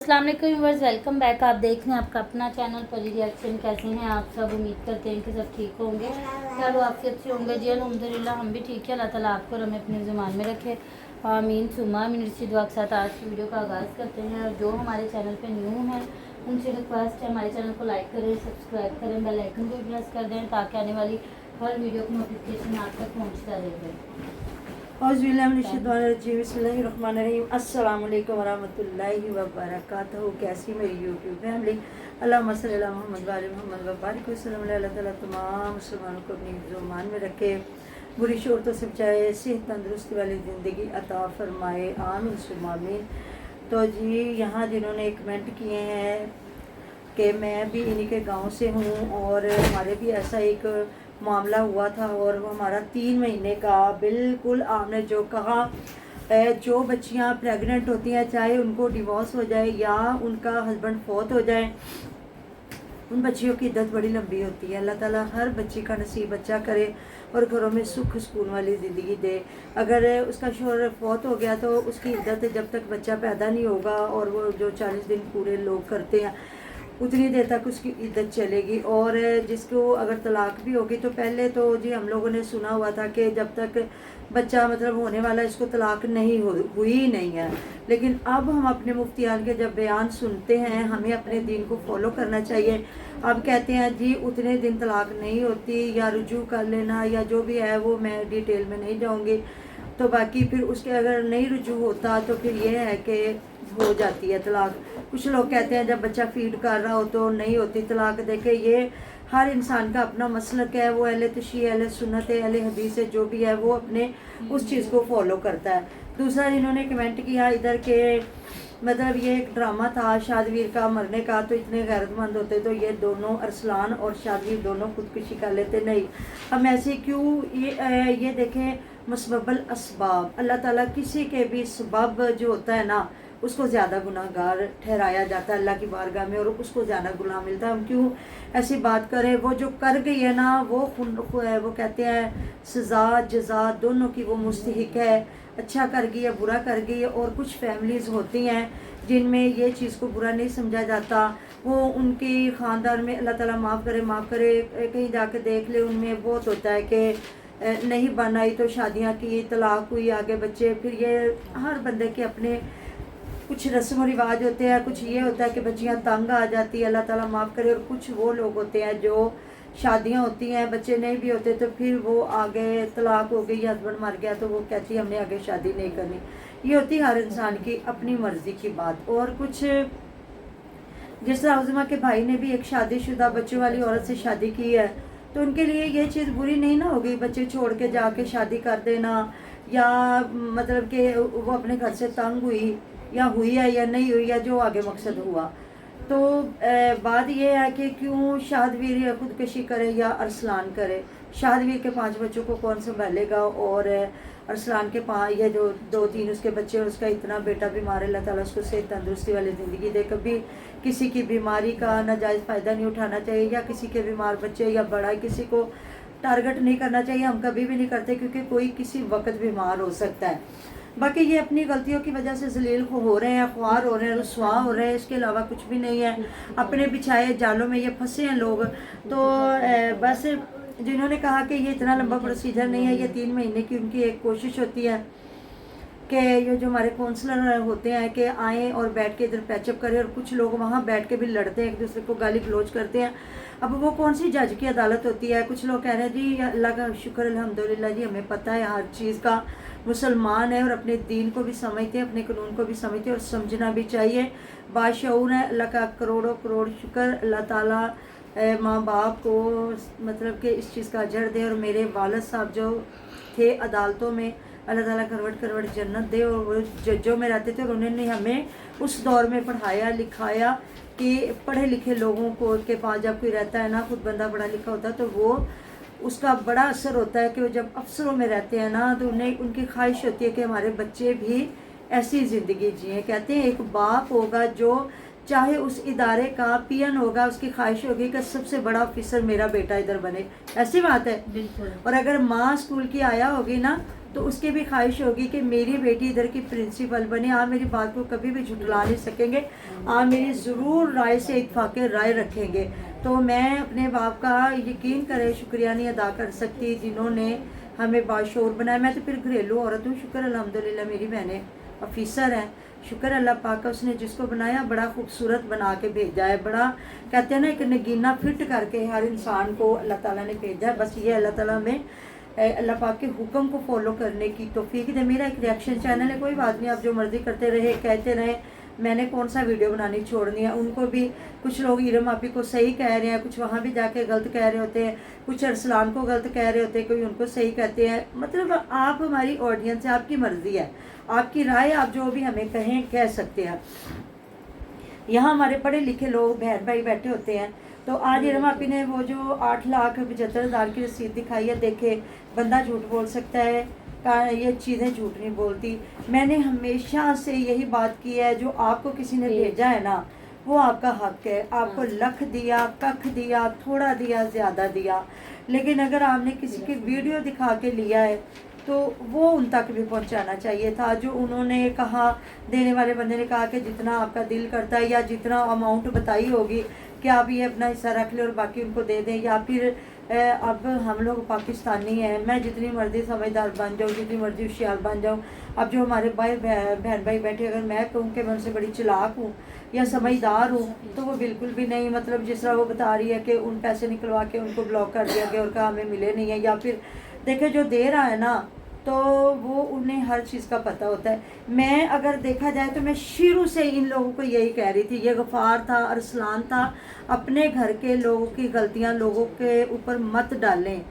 अस्सलाम वालेकुम viewers, welcome back. आप देख रहे हैं आपका अपना चैनल परी रिएक्शन। कैसे हैं आप सब? उम्मीद करते हैं कि सब ठीक होंगे, खैर आफियत से होंगे जी। अल्हम्दुलिल्लाह हम भी ठीक है। अल्लाह ताला आपको और हमें अपने ज़ुबान में रखे, आमीन सुमा आमीन। इसी दुआ के साथ आज की वीडियो का आगाज़ करते हैं। और जो हमारे चैनल पर न्यू हैं उनसे रिक्वेस्ट है हमारे चैनल को लाइक करें, सब्सक्राइब करें, बेल आइकन को प्रेस कर दें ताकि आने वाली हर वीडियो की नोटिफिकेशन आप तक पहुँचता रहे। अस्सलाम वालेकुम वरहमतुल्लाहि वबरकातुहू। कैसी मेरी यूट्यूब फैमिली, अल्लाहुम्मा सल्ली अला मुहम्मद व आले मुहम्मद व बारिक वसल्लम। अल्लाह ताला तमाम मुसलमानों को अपनी ज़ुबान में रखे, बुरी शोरतों से बचाए, सेहत तंदुरुस्ती वाली ज़िंदगी अता फरमाए, आमीन सुम्मा आमीन। तो जी यहाँ जिन्होंने कमेंट किए हैं कि मैं भी इन्हीं के गांव से हूँ और हमारे भी ऐसा एक मामला हुआ था और वो हमारा 3 महीने का, बिल्कुल आपने जो कहा, जो बच्चियाँ प्रेग्नेंट होती हैं चाहे उनको डिवोर्स हो जाए या उनका हस्बैंड फौत हो जाए, उन बच्चियों की इद्दत बड़ी लंबी होती है। अल्लाह ताला हर बच्ची का नसीब अच्छा करे और घरों में सुख सुकून वाली ज़िंदगी दे। अगर उसका शौहर फौत हो गया तो उसकी इद्दत जब तक बच्चा पैदा नहीं होगा और वो जो 40 दिन पूरे लोग करते हैं उतनी देर तक उसकी इद्दत चलेगी। और जिसको अगर तलाक भी होगी तो पहले तो जी हम लोगों ने सुना हुआ था कि जब तक बच्चा मतलब होने वाला इसको तलाक नहीं हुई ही नहीं है। लेकिन अब हम अपने मुफ्तियान के जब बयान सुनते हैं हमें अपने दीन को फॉलो करना चाहिए। अब कहते हैं जी उतने दिन तलाक नहीं होती या रुजू कर लेना या जो भी है वो मैं डिटेल में नहीं जाऊँगी। तो बाकी फिर उसके अगर नहीं रुजू होता तो फिर ये है कि हो जाती है तलाक। कुछ लोग कहते हैं जब बच्चा फीड कर रहा हो तो नहीं होती तलाक। देखे ये हर इंसान का अपना मसलक है, वो अहले तशरीह, अहले सुन्नत है, अहले हदीस है, जो भी है वो अपने उस चीज़ को फॉलो करता है। दूसरा इन्होंने कमेंट किया इधर के मतलब ये एक ड्रामा था शादवीर का मरने का, तो इतने गैरतमंद होते तो ये दोनों अरसलान और शादवीर दोनों खुदकुशी कर लेते। नहीं, हम ऐसे क्यों ये देखें मुसबबल असबाब, अल्लाह ताला किसी के भी सबब जो होता है ना उसको ज़्यादा गुनाहगार ठहराया जाता है अल्लाह की बारगाह में और उसको ज़्यादा गुनाह मिलता है। हम क्यों ऐसी बात करें? वो जो कर गई है ना वो कहते हैं सज़ा जज़ा दोनों की वो मुस्तहिक है। अच्छा कर गई है, बुरा कर गई है। और कुछ फैमिलीज़ होती हैं जिनमें ये चीज़ को बुरा नहीं समझा जाता, वो उनकी ख़ानदान में अल्लाह ताला माफ़ करे कहीं जाके देख ले उनमें बहुत होता है कि नहीं बन आई तो शादियाँ की, तलाक हुई, आगे बच्चे। फिर ये हर बंदे के अपने कुछ रस्म रिवाज होते हैं, कुछ ये होता है कि बच्चियाँ तंग आ जाती है, अल्लाह ताला माफ़ करे। और कुछ वो लोग होते हैं जो शादियाँ होती हैं, बच्चे नहीं भी होते तो फिर वो आगे तलाक हो गई, हस्बैंड मर गया तो वो कहती है हमने आगे शादी नहीं करनी। ये होती है हर इंसान की अपनी मर्ज़ी की बात। और कुछ जिस तरह उज़मा के भाई ने भी एक शादीशुदा बच्चों वाली औरत से शादी की है तो उनके लिए ये चीज़ बुरी नहीं ना होगी बच्चे छोड़ के जाके शादी कर देना, या मतलब कि वो अपने घर से तंग हुई या हुई है या नहीं हुई या जो आगे मकसद हुआ। तो बात ये है कि क्यों शादवीर खुदकशी करे या अरसलान करे? शादवीर के 5 बच्चों को कौन संभालेगा? और अरसलान के 5 ये जो 2-3 उसके बच्चे और उसका इतना बेटा बीमार है, अल्लाह ताला उसको सेहत तंदुरुस्ती वाली ज़िंदगी दे। कभी किसी की बीमारी का नाजायज़ फ़ायदा नहीं उठाना चाहिए या किसी के बीमार बच्चे या बड़ा किसी को टारगेट नहीं करना चाहिए। हम कभी भी नहीं करते क्योंकि कोई किसी वक्त बीमार हो सकता है। बाकी ये अपनी गलतियों की वजह से जलील हो रहे हैं, ख्वार हो रहे हैं, रुसवा हो रहे हैं, इसके अलावा कुछ भी नहीं है। अपने बिछाए जालों में ये फंसे हैं लोग। तो बस जिन्होंने कहा कि ये इतना लंबा प्रोसीजर नहीं है, ये 3 महीने की उनकी एक कोशिश होती है कि ये जो हमारे काउंसलर होते हैं कि आएँ और बैठ के इधर पैचअप करें। और कुछ लोग वहाँ बैठ के भी लड़ते हैं, एक दूसरे को गाली गलौज करते हैं। अब वो कौन सी जज की अदालत होती है? कुछ लोग कह रहे हैं जी अल्लाह का शुक्र अल्हम्दुलिल्लाह जी हमें पता है हर चीज़ का, मुसलमान है और अपने दीन को भी समझते हैं, अपने कानून को भी समझते हैं और समझना भी चाहिए। बाशऊर है, अल्लाह का करोड़ों करोड़ शुक्र। अल्लाह ताला माँ बाप को मतलब कि इस चीज़ का अजर दे। और मेरे वालिद साहब जो थे अदालतों में, अल्लाह ताला करवट जन्नत दे। और वो जजों में रहते थे और उन्होंने हमें उस दौर में पढ़ाया लिखाया कि पढ़े लिखे लोगों को के पास जब कोई रहता है ना, खुद बंदा पढ़ा लिखा होता है तो वो उसका बड़ा असर होता है कि वो जब अफसरों में रहते हैं ना तो उन्हें उनकी ख्वाहिश होती है कि हमारे बच्चे भी ऐसी ज़िंदगी जिए। कहते हैं एक बाप होगा जो चाहे उस इदारे का पीएन होगा, उसकी ख्वाहिश होगी कि सबसे बड़ा ऑफिसर मेरा बेटा इधर बने। ऐसी बात है। बिल्कुल। और अगर माँ स्कूल की आया होगी ना तो उसकी भी ख्वाहिश होगी कि मेरी बेटी इधर की प्रिंसिपल बने। आप मेरी बात को कभी भी झुठला नहीं सकेंगे, आप मेरी ज़रूर राय से इत्फाक राय रखेंगे। तो मैं अपने बाप का यकीन करें शुक्रिया नहीं अदा कर सकती जिन्होंने हमें बाशऊर बनाया। मैं तो फिर घरेलू औरत हूँ, शुक्र अल्हम्दुलिल्लाह मेरी बहनें ऑफिसर हैं, शुक्र अल्लाह पाक का, उसने जिसको बनाया बड़ा खूबसूरत बना के भेजा है। बड़ा कहते हैं ना एक नगीना फिट करके हर इंसान को अल्लाह ताला ने भेजा है। बस ये अल्लाह ताला में अल्लाह पाक के हुक्म को फॉलो करने की तौफीक दे। मेरा एक रिएक्शन चैनल है, कोई बात नहीं, आप जो मर्ज़ी करते रहे कहते रहे, मैंने कौन सा वीडियो बनानी छोड़नी है। उनको भी कुछ लोग इरम आपी को सही कह रहे हैं, कुछ वहाँ भी जाके गलत कह रहे होते हैं, कुछ अरसलान को गलत कह रहे होते हैं, कोई उनको सही कहते हैं। मतलब आप हमारी ऑडियंस है, आपकी मर्ज़ी है, आपकी राय, आप जो भी हमें कहें कह सकते हैं। यहाँ हमारे पढ़े लिखे लोग बहन भाई बैठे होते हैं। तो आज इरम आपी ने वो जो 8,75,000 की रसीद दिखाई है, देखे बंदा झूठ बोल सकता है, ये चीज़ें झूठ नहीं बोलती। मैंने हमेशा से यही बात की है, जो आपको किसी ने भेजा है ना वो आपका हक है। आपको लख दिया, कख दिया, थोड़ा दिया, ज़्यादा दिया, लेकिन अगर आपने किसी की वीडियो दिखा के लिया है तो वो उन तक भी पहुंचाना चाहिए था। जो उन्होंने कहा, देने वाले बंदे ने कहा कि जितना आपका दिल करता है, या जितना अमाउंट बताई होगी कि आप ये अपना हिस्सा रख लें और बाकी उनको दे दें, या फिर अब हम लोग पाकिस्तानी हैं, मैं जितनी मर्ज़ी समझदार बन जाऊँ, जितनी मर्ज़ी होशियार बन जाऊँ, अब जो हमारे बहन भाई बैठे, अगर मैं कहूँ कि मैं उनसे बड़ी चालाक हूँ या समझदार हूँ, तो वो बिल्कुल भी नहीं। मतलब जिस तरह वो बता रही है कि उन पैसे निकलवा के उनको ब्लॉक कर दिया गया और कहा हमें मिले नहीं है, या फिर देखे जो दे रहा है ना तो वो उन्हें हर चीज़ का पता होता है। मैं अगर देखा जाए तो मैं शुरू से इन लोगों को यही कह रही थी, ये गफ़ार था, अरसलान था, अपने घर के लोगों की गलतियां लोगों के ऊपर मत डालें।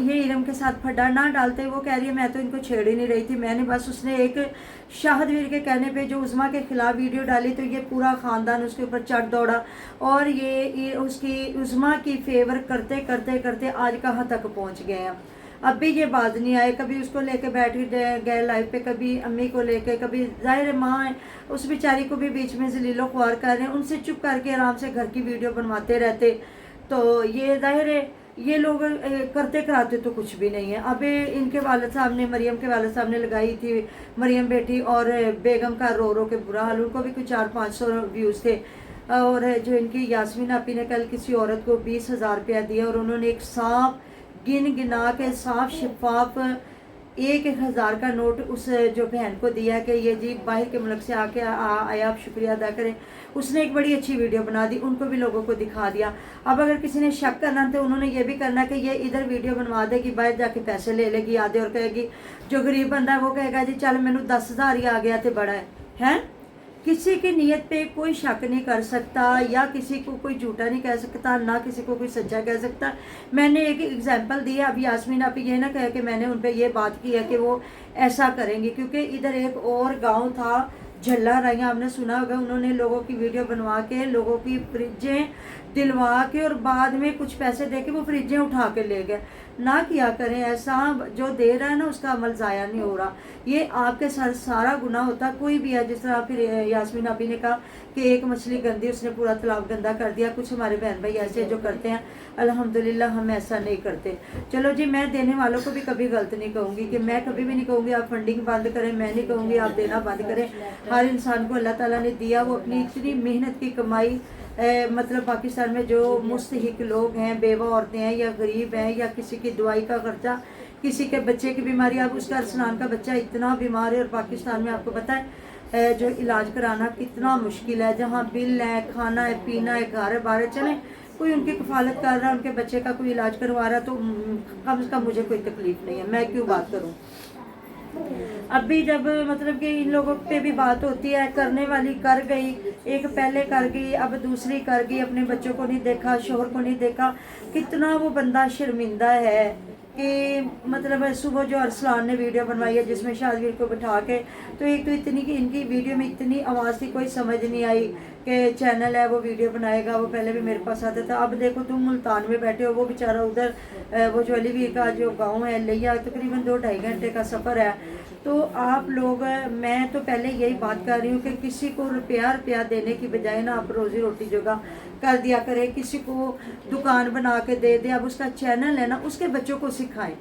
ये इरम के साथ फड्डा ना डालते। वो कह रही है मैं तो इनको छेड़ ही नहीं रही थी, मैंने बस उसने एक शाहदवीर के कहने पे जो उज़मा के ख़िलाफ़ वीडियो डाली तो ये पूरा ख़ानदान उसके ऊपर चढ़ दौड़ा, और ये उसकी उज़मा की फेवर करते करते करते आज कहाँ तक पहुँच गए हैं। अब भी ये बात नहीं आए, कभी उसको लेके बैठ गए लाइव पे, कभी अम्मी को लेके, कभी ज़ाहिर माँ है उस बेचारी को भी बीच में ज़लीलो ख्वार कर रहे हैं, उनसे चुप करके आराम से घर की वीडियो बनवाते रहते। तो ये ज़ाहिर है ये लोग करते कराते तो कुछ भी नहीं है। अब इनके वालिद साहब ने, मरियम के वालिद साहब ने लगाई थी, मरियम बेटी और बेगम का रो रो के बुरा हाल, उनको भी कुछ 400-500 व्यूज़ थे। और जो इनकी यास्मीन आपी ने कल किसी औरत को 20,000 रुपया दिया, और उन्होंने एक साफ गिन गिना के साफ शफाफ 1,000 का नोट उस जो बहन को दिया कि ये जी बाहर के मुल्क से आके आया, आप शुक्रिया अदा करें। उसने एक बड़ी अच्छी वीडियो बना दी, उनको भी लोगों को दिखा दिया। अब अगर किसी ने शक करना तो उन्होंने ये भी करना कि ये इधर वीडियो बनवा देगी, बाहर जाके पैसे ले लेगी आधे, और कहेगी जो गरीब बंदा है वो कहेगा जी चल मैनू 10,000 ही आ गया तो बड़ा है। किसी की नीयत पे कोई शक नहीं कर सकता, या किसी को कोई झूठा नहीं कह सकता, ना किसी को कोई सच्चा कह सकता। मैंने एक एग्जांपल दी है, अब यास्मीन आप ये ना कहे कि मैंने उन पे ये बात की है कि वो ऐसा करेंगे, क्योंकि इधर एक और गांव था झल्ला राइयाँ, आपने सुना होगा, उन्होंने लोगों की वीडियो बनवा के लोगों की फ्रिजें दिलवा के और बाद में कुछ पैसे दे के वो फ्रिजें उठा के ले गए। ना किया करें ऐसा, जो दे रहा है ना उसका अमल ज़ाया नहीं हो रहा, ये आपके साथ सारा गुनाह होता कोई भी है। जिस तरह फिर यास्मीन आपी ने कहा कि एक मछली गंदी, उसने पूरा तालाब गंदा कर दिया। कुछ हमारे बहन भाई ऐसे जो करते हैं, अल्हम्दुलिल्लाह हम ऐसा नहीं करते। चलो जी, मैं देने वालों को भी कभी गलत नहीं कहूँगी, कि मैं कभी भी नहीं कहूँगी आप फंडिंग बंद करें, मैं नहीं कहूँगी आप देना बंद करें। हर इंसान को अल्लाह ताला ने दिया, वो अपनी इतनी मेहनत की कमाई, मतलब पाकिस्तान में जो मुस्तहिक लोग हैं, बेवा औरतें हैं या गरीब हैं, या किसी की दवाई का खर्चा, किसी के बच्चे की बीमारी, अब उसका अरसलान का बच्चा इतना बीमार है, और पाकिस्तान में आपको पता है जो इलाज कराना कितना मुश्किल है, जहाँ बिल है, खाना है, पीना है, घर है, बाहर चले, कोई उनकी कफालत कर रहा है, उनके बच्चे का कोई इलाज करवा रहा है, तो कम से कम मुझे कोई तकलीफ नहीं है, मैं क्यों बात करूँ। अब भी जब मतलब कि इन लोगों पे भी बात होती है, करने वाली कर गई, एक पहले कर गई, अब दूसरी कर गई, अपने बच्चों को नहीं देखा, शोहर को नहीं देखा, कितना वो बंदा शर्मिंदा है कि मतलब सुबह जो अरसलान ने वीडियो बनवाई है जिसमें शाहदवीर को बिठा के, तो एक तो इतनी कि इनकी वीडियो में इतनी आवाज़ थी, कोई समझ नहीं आई कि चैनल है वो वीडियो बनाएगा, वो पहले भी मेरे पास आता था। अब देखो तुम मुल्तान में बैठे हो, वो बेचारा उधर वो जो अलीवीर का जो गांव है लिया, तकरीबन 2-2.5 घंटे का सफ़र है। तो आप लोग, मैं तो पहले यही बात कर रही हूँ कि किसी को रुपया देने की बजाय ना आप रोज़ी रोटी जगह कर दिया करें, किसी को दुकान बना के दे दे। अब उसका चैनल है ना, उसके बच्चों को सिखाएं,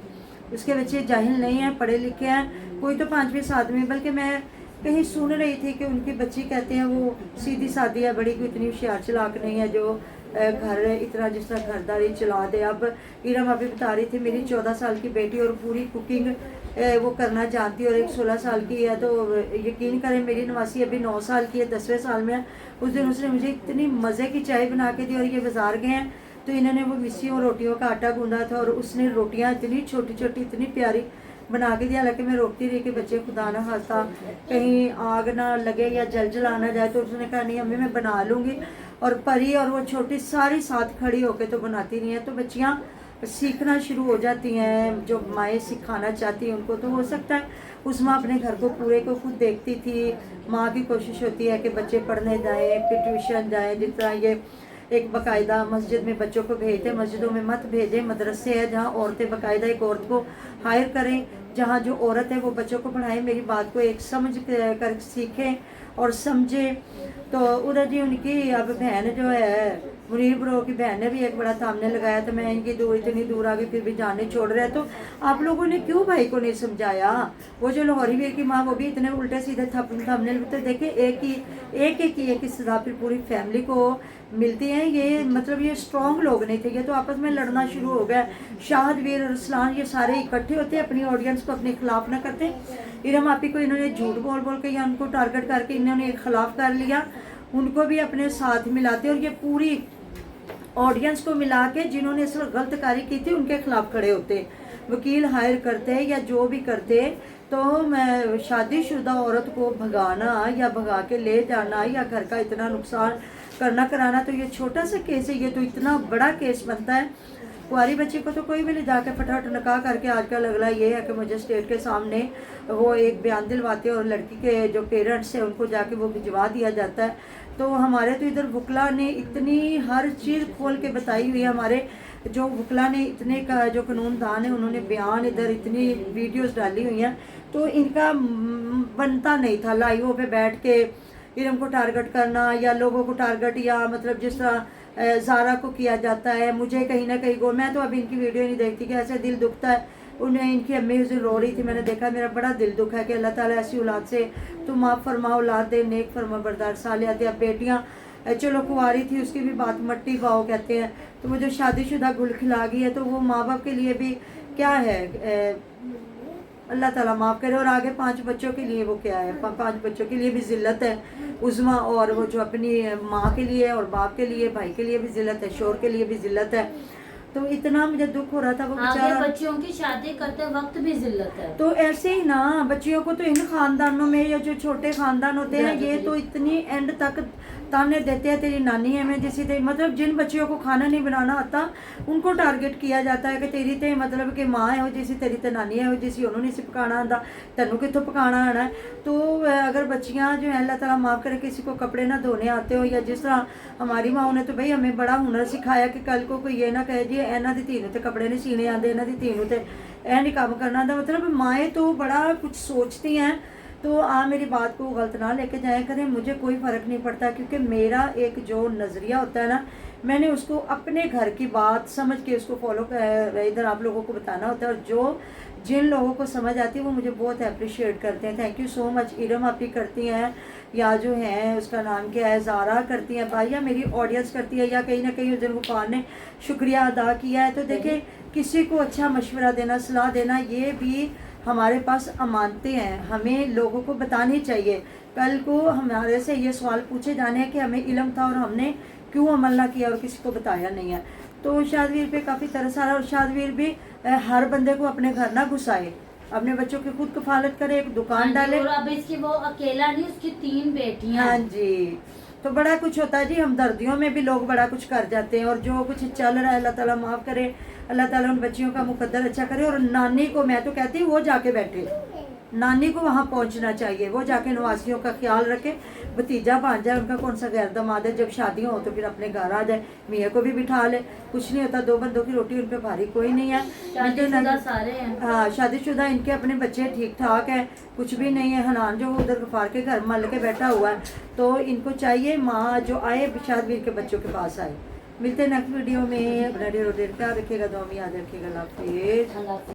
उसके बच्चे जाहिल नहीं हैं, पढ़े लिखे हैं, कोई तो 5वीं 7वीं, बल्कि मैं कहीं सुन रही थी कि उनकी बच्ची कहते हैं वो सीधी सादी है, बड़ी कोई इतनी होशियार चलाक नहीं है जो घर इतना जिस तरह घरदारी चला दे। अब इरम अभी बता रही थी मेरी 14 साल की बेटी और पूरी कुकिंग वो करना जानती है, और एक 16 साल की है। तो यकीन करें मेरी नवासी अभी 9 साल की है, 10वें साल में है। उस दिन उसने मुझे इतनी मज़े की चाय बना के दी, और ये बाज़ार गए हैं तो इन्होंने वो मिस्सियों रोटियों का आटा गूंदा था, और उसने रोटियाँ इतनी छोटी छोटी इतनी प्यारी बना के दिया। हालांकि मैं रोकती रही कि बच्चे खुदा ना खास्ता कहीं आग ना लगे या जल जला ना जाए, तो उसने कहा नहीं अम्मी मैं बना लूँगी। और परी और वो छोटी सारी साथ खड़ी होके तो बनाती नहीं है। तो बच्चियाँ सीखना शुरू हो जाती हैं, जो माएँ सिखाना चाहती हैं उनको। तो हो सकता है उस माँ अपने घर को पूरे को खुद देखती थी। माँ की कोशिश होती है कि बच्चे पढ़ने जाएँ, फिर ट्यूशन जाएँ, जिस तरह ये एक बाकायदा मस्जिद में बच्चों को भेजते, मस्जिदों में मत भेजें, मदरसे है जहाँ औरतें बाकायदा एक औरत को हायर करें, जहाँ जो औरत है वो बच्चों को पढ़ाएं, मेरी बात को एक समझ कर सीखें और समझें। तो उधर जी उनकी अब बहन जो है मुनीर ब्रो की बहन ने भी एक बड़ा सामने लगाया, तो मैं इनकी दूर इतनी दूर आ गई फिर भी जाने छोड़ रहे। तो आप लोगों ने क्यों भाई को नहीं समझाया? वो जो लाहौरी वीर की माँ वो भी इतने उल्टे सीधे थंबनेल तो देखे, एक ही सजा फिर पूरी फैमिली को मिलती हैं। ये मतलब ये स्ट्रॉन्ग लोग नहीं थे, ये तो आपस में लड़ना शुरू हो गया। शाहद वीर और रसलान ये सारे इकट्ठे होते, अपनी ऑडियंस को अपने खिलाफ ना करते। इरम आपी को इन्होंने झूठ बोल बोल के या उनको टारगेट करके इन्होंने एक खिलाफ कर लिया, उनको भी अपने साथ मिलाते, और ये पूरी ऑडियंस को मिला के जिन्होंने इस वक्त गलतकारी की थी उनके खिलाफ खड़े होते, वकील हायर करते या जो भी करते। तो मैं शादीशुदा औरत को भगाना या भगा के ले जाना या घर का इतना नुकसान करना कराना, तो ये छोटा सा केस है, ये तो इतना बड़ा केस बनता है। कुंवारी बच्ची को तो कोई भी ले जाके फटाफट निकाह करके आजकल अगला ये है कि मुझे स्टेट के सामने वो एक बयान दिलवाते हैं, और लड़की के जो पेरेंट्स हैं उनको जाके वो भिजवा दिया जाता है। तो हमारे तो इधर वकला ने इतनी हर चीज़ खोल के बताई हुई है, हमारे जो वकला ने इतने का जो कानून दान है उन्होंने बयान इधर इतनी वीडियोस डाली हुई हैं। तो इनका बनता नहीं था लाइवों पे बैठ के इरम को टारगेट करना या लोगों को टारगेट, या मतलब जिस तरह ज़ारा को किया जाता है, मुझे कहीं ना कहीं मैं तो अभी इनकी वीडियो नहीं देखती कि ऐसे दिल दुखता है। उन्हें इनकी अम्मी उस दिन रो रही थी, मैंने देखा, मेरा बड़ा दिल दुख है कि अल्लाह ताला ऐसी औलाद से तुम माफ़ फरमा, औलाद दे, नेक फरमा बरदार सालियात। अब बेटियाँ चलो कुंवारी थी उसकी भी बात मट्टी पाओ कहते हैं, तो वो जो शादीशुदा गुल खिला गई है तो वो माँ बाप के लिए भी क्या है, अल्लाह ताला माफ़ करे। और आगे 5 बच्चों के लिए वो क्या है, 5 बच्चों के लिए भी ज़िल्लत है उज़मा, और वो जो अपनी माँ के लिए और बाप के लिए भाई के लिए भी ज़िल्लत है, शोर के लिए भी ज़िल्लत है। तो इतना मुझे दुख हो रहा था, वो बेचारा बच्चियों की शादी करते वक्त भी जिल्लत है। तो ऐसे ही ना बच्चियों को तो इन खानदानों में या जो छोटे खानदान होते हैं ये तो इतनी एंड तक ताने देते हैं, तेरी नानी है मैं जैसी तेरी, मतलब जिन बच्चियों को खाना नहीं बनाना आता उनको टारगेट किया जाता है कि तेरी ते मतलब कि माँ है वो जैसी, तेरी ते नानी है वो जैसी, उन्होंने से पकाना आता तेनों कितों पकाना आना है। तो अगर बच्चियाँ जो है अल्लाह ताला माफ़ करे किसी को कपड़े ना धोने आते हो, या जिस तरह हमारी माँ ने तो भाई हमें बड़ा हुनर सिखाया कि कल को कोई ये ना कहे जी इन्हों की धी तो कपड़े नहीं सीने आते, इन्हों की धी तो यह नहीं काम करना आता। मतलब माएँ तो बड़ा कुछ सोचती हैं। तो आप मेरी बात को गलत ना लेके जाया करें, मुझे कोई फ़र्क नहीं पड़ता, क्योंकि मेरा एक जो नज़रिया होता है ना, मैंने उसको अपने घर की बात समझ के उसको फॉलो इधर आप लोगों को बताना होता है, और जो जिन लोगों को समझ आती है वो मुझे बहुत अप्रिशिएट करते हैं। Thank you so much. Iram आप ही करती हैं, या जो है उसका नाम क्या है ज़ारा करती हैं भाई, या मेरी ऑडियंस करती है, या कहीं ना कहीं उस दिन वफान ने शुक्रिया अदा किया है। तो देखिए किसी को अच्छा मशवरा देना, सलाह देना, ये भी हमारे पास अमानतें हैं, हमें लोगों को बतानी चाहिए। कल को हमारे से ये सवाल पूछे जाने हैं कि हमें इल्म था और हमने क्यों अमल ना किया और किसी को बताया नहीं है। तो शादवीर पे काफ़ी तरस आ रहा है, और शादवीर भी हर बंदे को अपने घर ना घुसाए, अपने बच्चों की खुद कफालत करे, एक दुकान डाले। और अब इसकी वो अकेला नहीं, उसकी 3 बेटियां। हाँ जी, तो बड़ा कुछ होता है जी, हमदर्दियों में भी लोग बड़ा कुछ कर जाते हैं, और जो कुछ चल रहा है अल्लाह ताला माफ़ करे, अल्लाह ताला उन बच्चियों का मुकद्दर अच्छा करे। और नानी को मैं तो कहती हूँ वो जाके बैठे, नानी को वहाँ पहुँचना चाहिए, वो जाके नवासियों का ख्याल रखे, भतीजा बन जाए, उनका कौन सा गैर दामाद है, जब शादियाँ हो तो फिर अपने घर आ जाए, मियाँ को भी बिठा ले, कुछ नहीं होता, 2 बंदों की रोटी उन पे भारी कोई नहीं है। शादीशुदा सारे हैं। हाँ शादीशुदा, इनके अपने बच्चे ठीक ठाक हैं, कुछ भी नहीं है। हनान जो उधर गफार के घर मल के बैठा हुआ है, तो इनको चाहिए माँ जो आए शादवीर के बच्चों के पास आए। मिलते हैं नेक्स्ट वीडियो में, अपना ख्याल रखिएगा, दुआ में याद रखिएगा। अल्लाह हाफिज़।